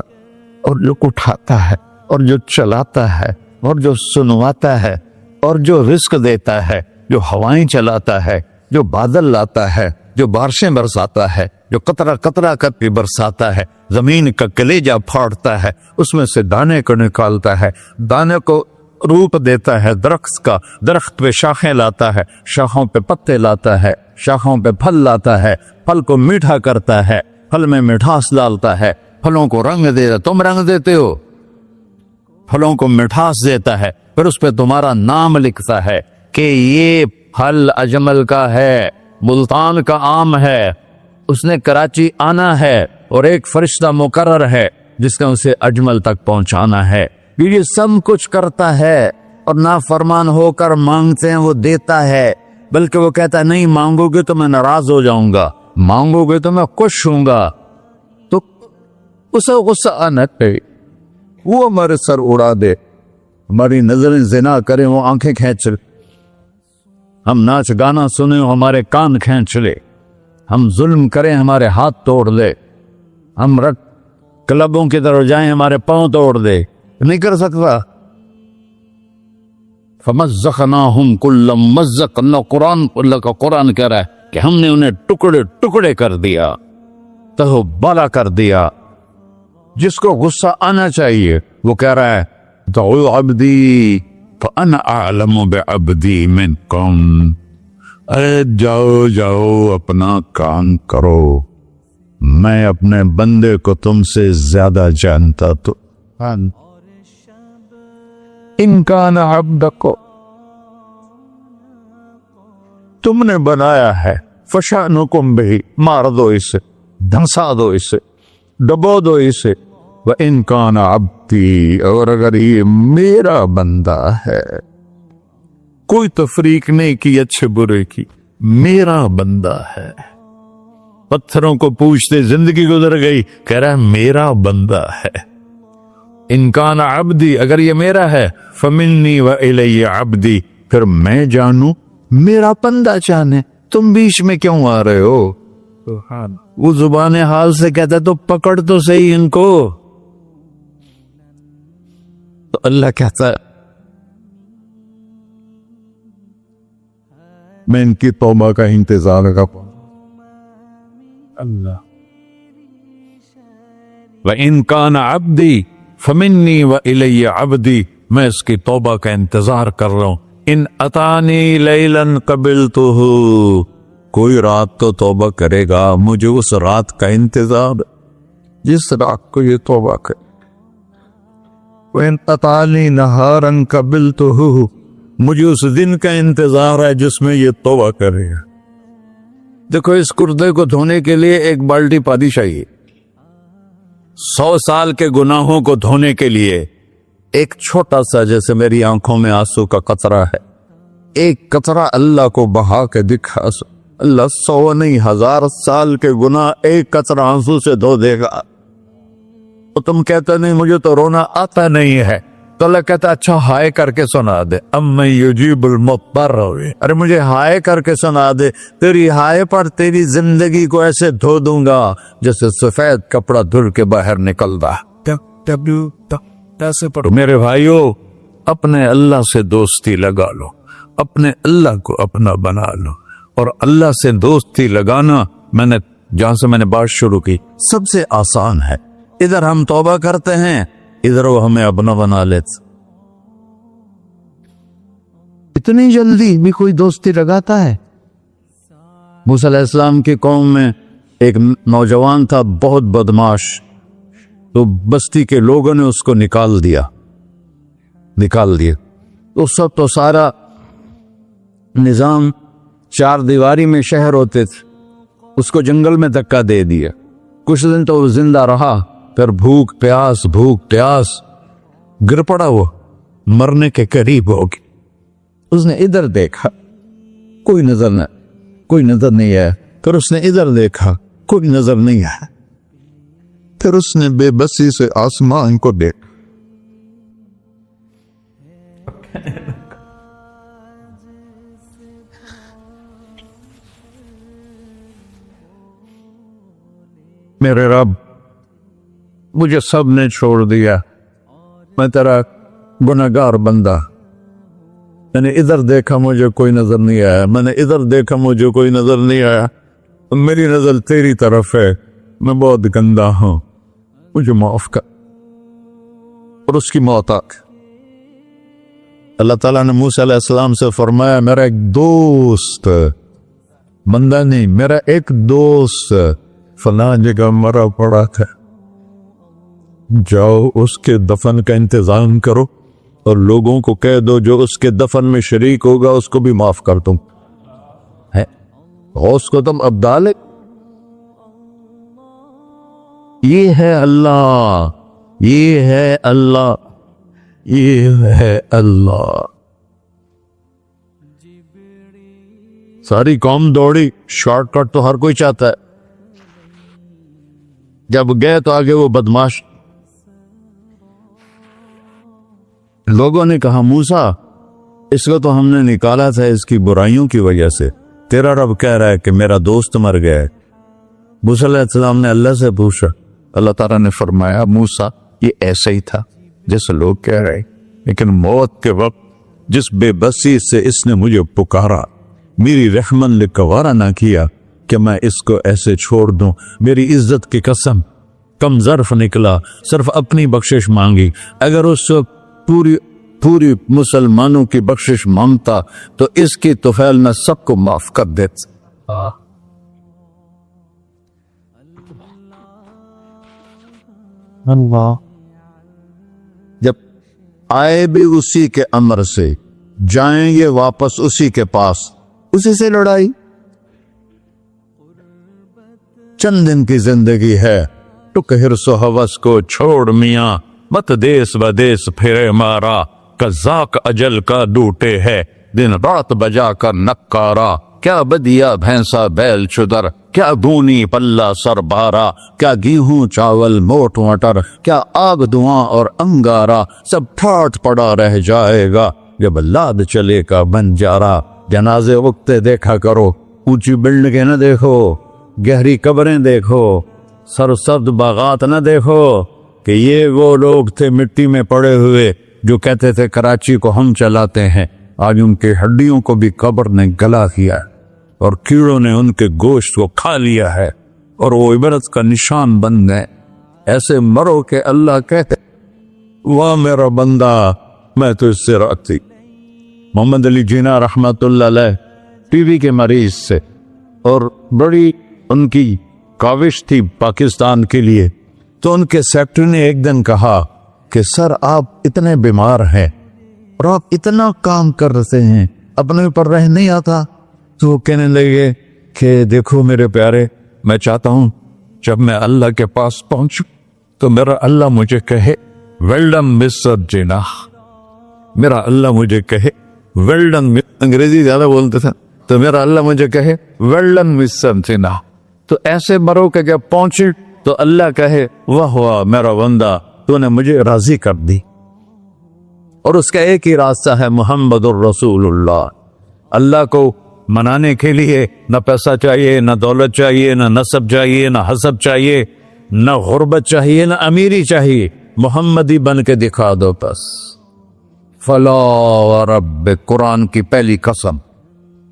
اور جو اٹھاتا ہے, اور جو چلاتا ہے, اور جو سنواتا ہے, اور جو رزق دیتا ہے, جو ہوائیں چلاتا ہے, جو بادل لاتا ہے, جو بارشیں برساتا ہے, جو قطرہ قطرہ کر کے برساتا ہے, زمین کا کلیجہ پھاڑتا ہے, اس میں سے دانے کو نکالتا ہے, دانے کو روپ دیتا ہے درخت کا, درخت پہ شاخیں لاتا ہے, شاخوں پہ پتے لاتا ہے, شاخوں پہ پھل لاتا ہے, پھل کو میٹھا کرتا ہے, پھل میں مٹھاس ڈالتا ہے, پھلوں کو رنگ دیتا. تم رنگ دیتے ہو, پھلوں کو مٹھاس دیتا ہے, پھر اس پہ تمہارا نام لکھتا ہے کہ یہ پھل اجمل کا ہے, ملتان کا آم ہے, اس نے کراچی آنا ہے, اور ایک فرشتہ مقرر ہے جس نے اسے اجمل تک پہنچانا ہے. یہ سب کچھ کرتا ہے, اور نافرمان ہو کر مانگتے ہیں وہ دیتا ہے, بلکہ وہ کہتا ہے نہیں مانگو گے تو میں ناراض ہو جاؤں گا, مانگو گے تو میں خوش ہوں گا. تو اسے غصہ آنا چاہیے, وہ ہمارے سر اڑا دے, ہماری نظریں زنا کریں وہ آنکھیں کھینچ لے, ہم ناچ گانا سنیں ہمارے کان کھینچ لے, ہم ظلم کریں ہمارے ہاتھ توڑ دے, ہم رٹ کلبوں کی طرف جائیں ہمارے پاؤں توڑ دے. نہیں کر سکتا. فمزقناہم کل ممزق. اللہ کا قرآن کہہ رہا ہے کہ ہم نے انہیں ٹکڑے ٹکڑے کر دیا, تہو بالا کر دیا. جس کو غصہ آنا چاہیے وہ کہہ رہا ہے دعو عبدی فانا اعلم بعبدی منکم. ارے جاؤ اپنا کام کرو, میں اپنے بندے کو تم سے زیادہ جانتا. تو ان کان عبدکو, تم نے بنایا ہے, فشانکم بہی, مار دو اسے, دھنسا دو اسے, ڈبو دو اسے. وَإِن كَانَ عَبْدِي, اور اگر یہ میرا بندہ ہے, کوئی تفریق نہیں کی اچھے برے کی, میرا بندہ ہے. پتھروں کو پوچھتے زندگی گزر گئی, کہہ رہا ہے میرا بندہ ہے. ان کان عبدی, اگر یہ میرا ہے, فمنی والی عبدی, پھر میں جانوں میرا بندہ جانے, تم بیچ میں کیوں آ رہے ہو؟ وہ زبان حال سے کہتا تو پکڑ تو صحیح ان کو. تو اللہ کہتا ہے میں ان کی توبہ کا انتظار کروں. اللہ وَإِن كَانَ عَبْدِي فَمِنِّي وَإِلَيَّ عَبْدِي، میں اس کی توبہ کا انتظار کر رہا ہوں. ان اتانی لیلاً قبلتہ، کوئی رات تو توبہ کرے گا، مجھے اس رات کا انتظار جس رات کو یہ توبہ کرے. وَإِنْ أَطَانِي نَهَارًا قَبِلْتُهُ، مجھے اس دن کا انتظار ہے جس میں یہ توبہ کرے گا. دیکھو اس کردے کو دھونے کے لیے ایک بالٹی پانی چاہیے. 100 سال کے گناہوں کو دھونے کے لیے ایک چھوٹا سا، جیسے میری آنکھوں میں آنسو کا قطرہ ہے، ایک قطرہ اللہ کو بہا کے دکھا. اللہ 100 نہیں 1000 سال کے گناہ ایک قطرہ آنسو سے دھو دے گا. تو تم کہتے نہیں مجھے تو رونا آتا نہیں ہے، تو اللہ کہتا اچھا ہائے کر کے سنا دے. اَمَّن یُجِیبُ الْمُضْطَرَّ، ارے مجھے ہائے کر کے سنا دے. تیری ہائے پر تیری زندگی کو ایسے دھو دوں گا جیسے سفید کپڑا دھل کے باہر نکلتا. میرے بھائیو، اپنے اللہ سے دوستی لگا لو، اپنے اللہ کو اپنا بنا لو. اور اللہ سے دوستی لگانا، جہاں سے میں نے بات شروع کی، سب سے آسان ہے. ادھر ہم توبہ کرتے ہیں، ادھر وہ ہمیں اپنا بنا لیتے. اتنی جلدی بھی کوئی دوستی لگاتا ہے؟ موسیٰ علیہ السلام کی قوم میں ایک نوجوان تھا بہت بدماش، تو بستی کے لوگوں نے اس کو نکال دیا. تو سارا نظام 4 دیواری میں شہر ہوتے تھے، اس کو جنگل میں دھکا دے دیا. کچھ دن تو وہ زندہ رہا، پھر بھوک پیاس گر پڑا، وہ مرنے کے قریب ہو گیا. اس نے ادھر دیکھا، کوئی نظر نہیں آیا. پھر اس نے ادھر دیکھا، کوئی نظر نہیں آیا. پھر اس نے بے بسی سے آسمان کو دیکھا. میرے رب، مجھے سب نے چھوڑ دیا، میں تیرا گنہگار بندہ. میں نے ادھر دیکھا مجھے کوئی نظر نہیں آیا، میں نے ادھر دیکھا مجھے کوئی نظر نہیں آیا. میری نظر تیری طرف ہے، میں بہت گندا ہوں، مجھے معاف کر. اور اس کی موت آ گئی. اللہ تعالیٰ نے موسیٰ علیہ السلام سے فرمایا میرا ایک دوست، بندہ نہیں، میرا ایک دوست فلاں جگہ مرا پڑا تھا، جاؤ اس کے دفن کا انتظام کرو اور لوگوں کو کہہ دو جو اس کے دفن میں شریک ہوگا اس کو بھی معاف کر دوں. غوث کو تم اب ڈالے. یہ ہے اللہ، یہ ہے اللہ، یہ ہے اللہ. ساری قوم دوڑی، شارٹ کٹ تو ہر کوئی چاہتا ہے. جب گئے تو آگے وہ بدماش. لوگوں نے کہا موسیٰ، اس کو تو ہم نے نکالا تھا اس کی برائیوں کی وجہ سے، تیرا رب کہہ رہا ہے کہ میرا دوست مر گیا ہے. موسیٰ علیہ السلام نے اللہ سے پوچھا. اللہ تعالیٰ نے فرمایا موسیٰ یہ ایسا ہی تھا جیسے لوگ کہہ رہے، لیکن موت کے وقت جس بے بسی سے اس نے مجھے پکارا، میری رحمت نے گوارا نہ کیا کہ میں اس کو ایسے چھوڑ دوں. میری عزت کی قسم، کم ظرف نکلا، صرف اپنی بخشش مانگی. اگر اس پوری مسلمانوں کی بخشش مانگتا تو اس کی طفیل میں سب کو معاف کر دیتا. اللہ جب آئے بھی اسی کے امر سے، جائیں گے واپس اسی کے پاس، اسی سے لڑائی. چند دن کی زندگی ہے، ٹک حرص و ہوس کو چھوڑ میاں، مت دیس بدیس پھرے مارا. قزاق اجل کا ڈوٹے ہے، دن رات بجا کر نکارا. کیا بدیا بھینسا بیل چدر، کیا گونی پلہ سر بارا. کیا گیہوں چاول موٹ مٹر، کیا آگ دھواں اور انگارا. سب ٹھاٹ پڑا رہ جائے گا جب لاد چلے کا بن جارا. جنازے اگتے دیکھا کرو، اونچی بلڈنگیں نہ دیکھو، گہری قبریں دیکھو، سرسبز باغات نہ دیکھو کہ یہ وہ لوگ تھے مٹی میں پڑے ہوئے جو کہتے تھے کراچی کو ہم چلاتے ہیں. آج ان کے ہڈیوں کو بھی قبر نے گلا کیا ہے اور کیڑوں نے ان کے گوشت کو کھا لیا ہے اور وہ عبرت کا نشان بن گئے. ایسے مرو کہ اللہ کہتے واہ میرا بندہ میں تو اس سے راضی. محمد علی جناح رحمت اللہ علیہ ٹی وی کے مریض سے اور بڑی ان کی کاوش تھی پاکستان کے لیے. تو ان کے سیکٹری نے ایک دن کہا کہ سر آپ اتنے بیمار ہیں اور آپ اتنا کام کر رہے ہیں اپنے اوپر رہ نہیں آتا. تو وہ کہنے لگے کہ دیکھو میرے پیارے میں چاہتا ہوں جب میں اللہ کے پاس پہنچوں تو میرا اللہ مجھے کہے ویل ڈن مسٹر جناح. میرا اللہ مجھے کہے ویل ڈن. انگریزی زیادہ بولتے تھے تو میرا اللہ مجھے کہے ویل ڈن مسٹر جناح. تو ایسے مرو کہ جب پہنچے تو اللہ کہے واہ واہ میرا بندہ تو نے مجھے راضی کر دی. اور اس کا ایک ہی راستہ ہے محمد الرسول اللہ. اللہ کو منانے کے لیے نہ پیسہ چاہیے، نہ دولت چاہیے، نہ نسب چاہیے، نہ حسب چاہیے، نہ غربت چاہیے، نہ امیری چاہیے. محمدی بن کے دکھا دو بس. فلا وربک، قرآن کی پہلی قسم،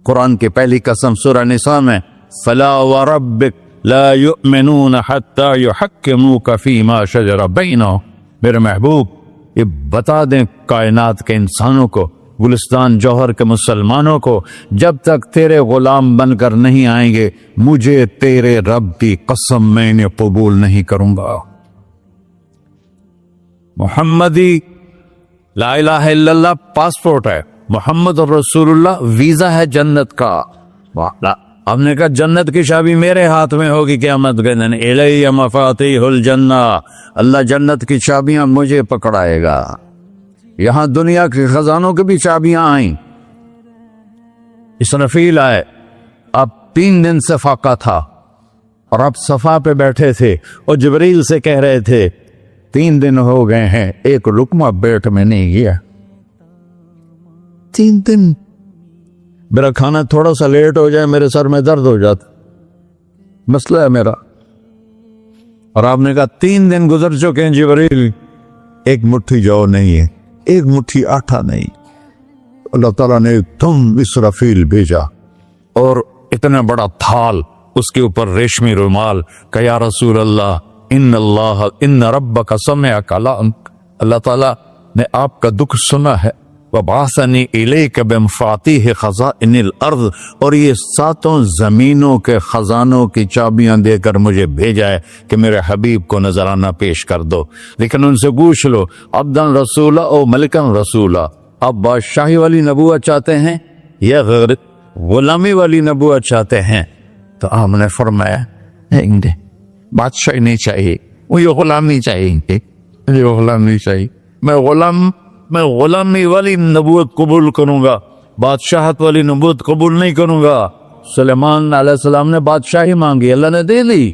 قرآن کی پہلی قسم سورہ نساء میں فلا وربک لا یؤمنون حتی یحکموک فیما شجر بینہم. میرے محبوب یہ بتا دیں کائنات کے انسانوں کو، گلستان جوہر کے مسلمانوں کو، جب تک تیرے غلام بن کر نہیں آئیں گے مجھے تیرے رب کی قسم میں انہیں قبول نہیں کروں گا. محمدی لا الہ الا اللہ پاسپورٹ ہے، محمد رسول اللہ ویزا ہے جنت کا. ہم نے کہا جنت کی چابی میرے ہاتھ میں ہوگی قیامت کے دن. الی مفاتیح الجنہ، اللہ جنت کی چابیاں مجھے پکڑائے گا. یہاں دنیا کے خزانوں کی بھی چابیاں آئیں. اسرافیل آئے، اب 3 دن سے فاقہ تھا اور اب صفا پہ بیٹھے تھے اور جبریل سے کہہ رہے تھے 3 دن ہو گئے ہیں ایک لقمہ پیٹ میں نہیں گیا. 3 دن میرا کھانا تھوڑا سا لیٹ ہو جائے میرے سر میں درد ہو جاتا، مسئلہ ہے میرا. اور آپ نے کہا 3 دن گزر چکے ہیں جبریل، ایک مٹھی جو نہیں ہے، ایک مٹھی آٹا نہیں. اللہ تعالیٰ نے تم اسرافیل بھیجا اور اتنا بڑا تھال، اس کے اوپر ریشمی رومال، کہ یا رسول اللہ ان ربک سمع کلامک، اللہ تعالیٰ نے آپ کا دکھ سنا ہے. وَبَعَثَنِي إِلَيْكَ بِمَفَاتِيحِ خَزَائِنِ الْأَرْضِ، اور یہ 7 زمینوں کے خزانوں کی چابیاں دے کر مجھے بھیجا ہے کہ میرے حبیب کو نذرانہ پیش کر دو. لیکن ان سے پوچھ لو عبدن رسولہ او ملکن رسولہ، آپ بادشاہی والی نبوت چاہتے ہیں یا غیر غلامی والی نبوت چاہتے ہیں؟ تو آپ نے فرمایا بادشاہی نہیں چاہیے، مجھے غلامی چاہیے، مجھے غلامی چاہیے. میں غلامی والی نبوت قبول کروں گا، بادشاہت والی نبوت قبول نہیں کروں گا. سلیمان علیہ السلام نے بادشاہی مانگی، اللہ نے دے لی،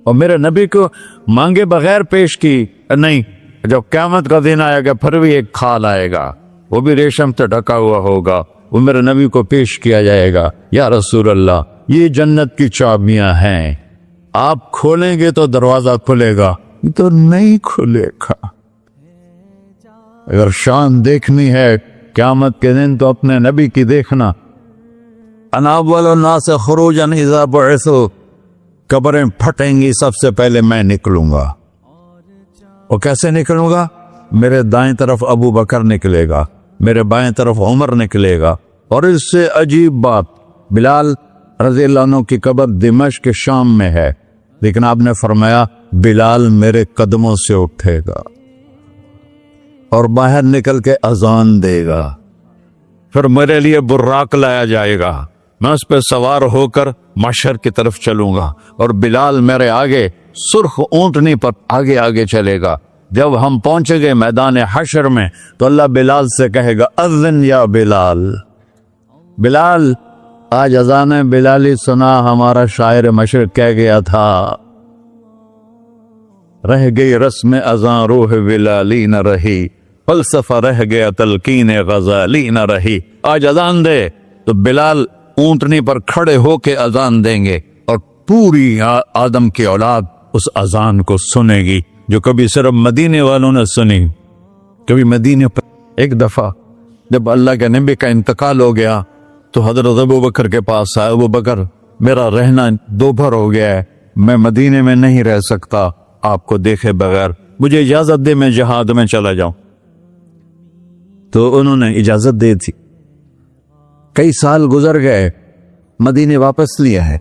اور میرے نبی کو مانگے بغیر پیش کی نہیں. جب قیامت کا دن آئے گا پھر بھی ایک کھال آئے گا، وہ بھی ریشم سے ڈھکا ہوا ہوگا، وہ میرے نبی کو پیش کیا جائے گا. یا رسول اللہ یہ جنت کی چابیاں ہیں، آپ کھولیں گے تو دروازہ کھلے گا، تو نہیں کھلے گا. اگر شان دیکھنی ہے قیامت کے دن تو اپنے نبی کی دیکھنا. انا اول الناس خروجا اذا بعثوا، قبریں پھٹیں گی سب سے پہلے میں نکلوں گا. اور کیسے نکلوں گا؟ میرے دائیں طرف ابو بکر نکلے گا، میرے بائیں طرف عمر نکلے گا. اور اس سے عجیب بات، بلال رضی اللہ عنہ کی قبر دمشق کے شام میں ہے، لیکن آپ نے فرمایا بلال میرے قدموں سے اٹھے گا اور باہر نکل کے اذان دے گا. پھر میرے لیے براق لایا جائے گا، میں اس پہ سوار ہو کر محشر کی طرف چلوں گا، اور بلال میرے آگے سرخ اونٹنی پر آگے آگے چلے گا. جب ہم پہنچے گے میدان حشر میں تو اللہ بلال سے کہے گا اذن یا بلال. بلال آج اذان بلالی سنا، ہمارا شاعر مشرق کہہ گیا تھا رہ گئی رسم اذان روح بلالی نہ رہی، فلسفہ رہ گیا تلقین غزالی نہ رہی. آج اذان دے تو بلال اونٹنی پر کھڑے ہو کے اذان دیں گے، اور پوری آدم کی اولاد اس اذان کو سنے گی جو کبھی صرف مدینے والوں نے سنی. کبھی مدینے پر ایک دفعہ جب اللہ کے نبی کا انتقال ہو گیا تو حضرت ابوبکر کے پاس آئے، ابوبکر میرا رہنا دوپہر ہو گیا ہے، میں مدینے میں نہیں رہ سکتا آپ کو دیکھے بغیر، مجھے اجازت دے میں جہاد میں چلا جاؤں۔ تو انہوں نے اجازت دے تھی۔ کئی سال گزر گئے، مدینے واپس لیا ہے۔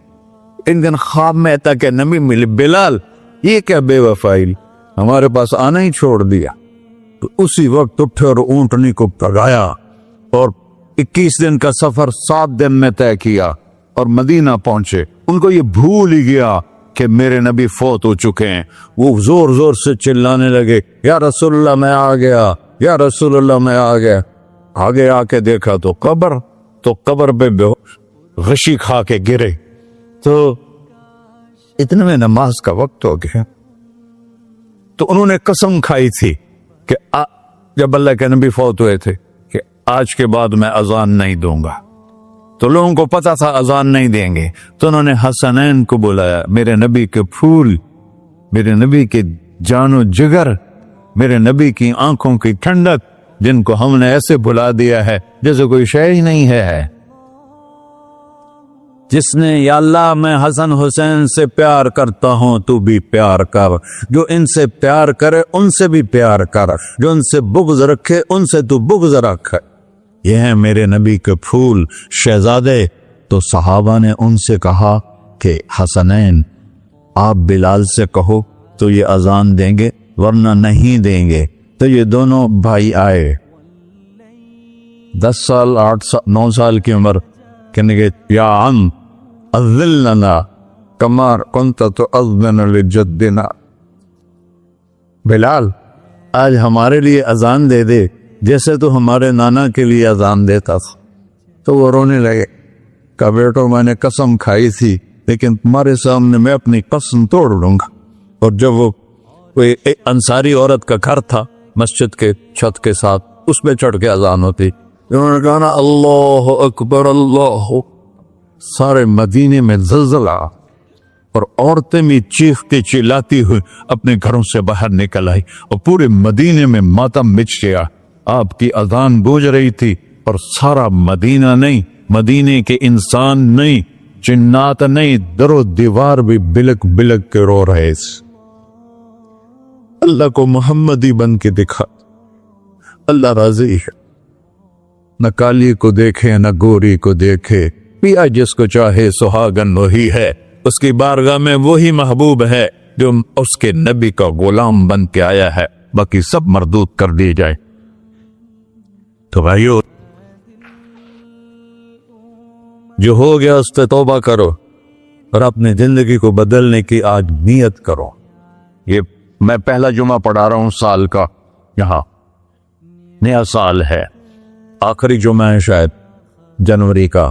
ایک دن خواب میں آتا کہ نبی ملے، بلال یہ کیا بے وفائی، ہمارے پاس آنا ہی چھوڑ دیا۔ تو اسی وقت اٹھے اور اونٹنی کو پگایا اور 21 دن کا سفر 7 دن میں طے کیا اور مدینہ پہنچے۔ ان کو یہ بھول ہی گیا کہ میرے نبی فوت ہو چکے ہیں۔ وہ زور زور سے چلانے لگے، یا رسول اللہ میں آ گیا، یا رسول اللہ میں آ گیا۔ آگے آ کے دیکھا تو قبر پہ غشی کھا کے گرے۔ تو اتنے میں نماز کا وقت ہو گیا۔ تو انہوں نے قسم کھائی تھی کہ جب اللہ کے نبی فوت ہوئے تھے کہ آج کے بعد میں اذان نہیں دوں گا۔ تو لوگوں کو پتا تھا اذان نہیں دیں گے، تو انہوں نے حسنین کو بلایا، میرے نبی کے پھول، میرے نبی کے جان و جگر، میرے نبی کی آنکھوں کی ٹھنڈک، جن کو ہم نے ایسے بلا دیا ہے جیسے کوئی شے ہی نہیں ہے۔ جس نے یا اللہ میں حسن حسین سے پیار کرتا ہوں تو بھی پیار کر، جو ان سے پیار کرے ان سے بھی پیار کر، جو ان سے بغض رکھے ان سے تو بغض رکھ۔ یہ ہیں میرے نبی کے پھول شہزادے۔ تو صحابہ نے ان سے کہا کہ حسنین آپ بلال سے کہو تو یہ اذان دیں گے، ورنہ نہیں دیں گے۔ تو یہ دونوں بھائی آئے، 10 سال 8 سال 9 سال کی عمر، کہنے گے یا عم اذن لنا کما کنت تؤذن لجدنا، بلال آج ہمارے لیے اذان دے دے جیسے تو ہمارے نانا کے لیے اذان دیتا تھا۔ تو وہ رونے لگے، کہا بیٹو میں نے قسم کھائی تھی لیکن تمہارے سامنے میں اپنی قسم توڑ لوں گا۔ اور جب وہ کوئی انصاری عورت کا گھر تھا مسجد کے چھت کے ساتھ، اس پہ چڑھ کے اذان ہوتی، انہوں نے کہا نا اللہ اکبر اللہ، سارے مدینے میں زلزلہ، اور عورتیں بھی چیختی چلاتی ہوئی اپنے گھروں سے باہر نکل آئی، اور پورے مدینے میں ماتم مچ گیا۔ آپ کی اذان گونج رہی تھی اور سارا مدینہ نہیں، مدینے کے انسان نہیں، جنات نہیں، در و دیوار بھی بلک بلک کے رو رہے۔ اللہ کو محمدی بن کے دکھا، اللہ راضی ہے، نہ کالی کو دیکھے نہ گوری کو دیکھے، پیا جس کو چاہے سہاگن وہی ہے، اس کی بارگاہ میں وہی محبوب ہے جو اس کے نبی کا غلام بن کے آیا ہے، باقی سب مردود کر دی جائے۔ تو بھائیو جو ہو گیا اس سے توبہ کرو اور اپنی زندگی کو بدلنے کی آج نیت کرو۔ یہ میں پہلا جمعہ پڑھا رہا ہوں سال کا، یہاں نیا سال ہے، آخری جمعہ ہے شاید جنوری کا۔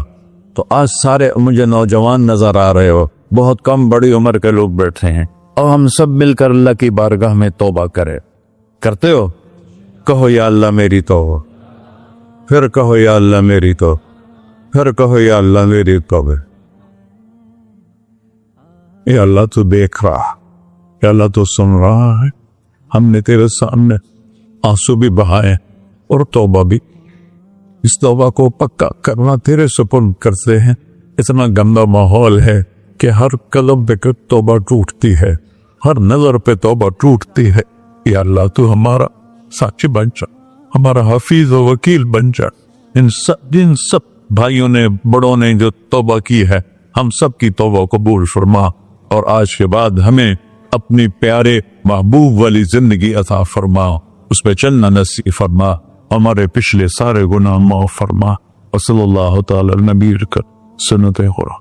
تو آج سارے مجھے نوجوان نظر آ رہے ہو، بہت کم بڑی عمر کے لوگ بیٹھے ہیں، اور ہم سب مل کر اللہ کی بارگاہ میں توبہ کرتے ہو؟ کہو یا اللہ میری توبہ، پھر کہو یا اللہ میری توبہ، پھر کہو یا اللہ میری توبہ۔ یا اللہ تو دیکھ رہا، یا اللہ تو سن رہا ہے، ہم نے تیرے سامنے آنسو بھی بہائے اور توبہ بھی، اس توبہ کو پکا کرنا تیرے سپرد کرتے ہیں۔ اتنا گندا ماحول ہے کہ ہر قلب پہ توبہ ٹوٹتی ہے، ہر نظر پہ توبہ ٹوٹتی ہے۔ یا اللہ تو ہمارا ساتھی بن جا، ہمارا حفیظ و وکیل بن جا۔ جن سب بھائیوں نے بڑوں نے جو توبہ کی ہے، ہم سب کی توبہ قبول فرما، اور آج کے بعد ہمیں اپنی پیارے محبوب والی زندگی عطا فرما، اس پہ چلنا نصیب فرما، ہمارے پچھلے سارے گناہ معاف فرما۔ وصلی اللہ تعالی نبی کر سنت خورا۔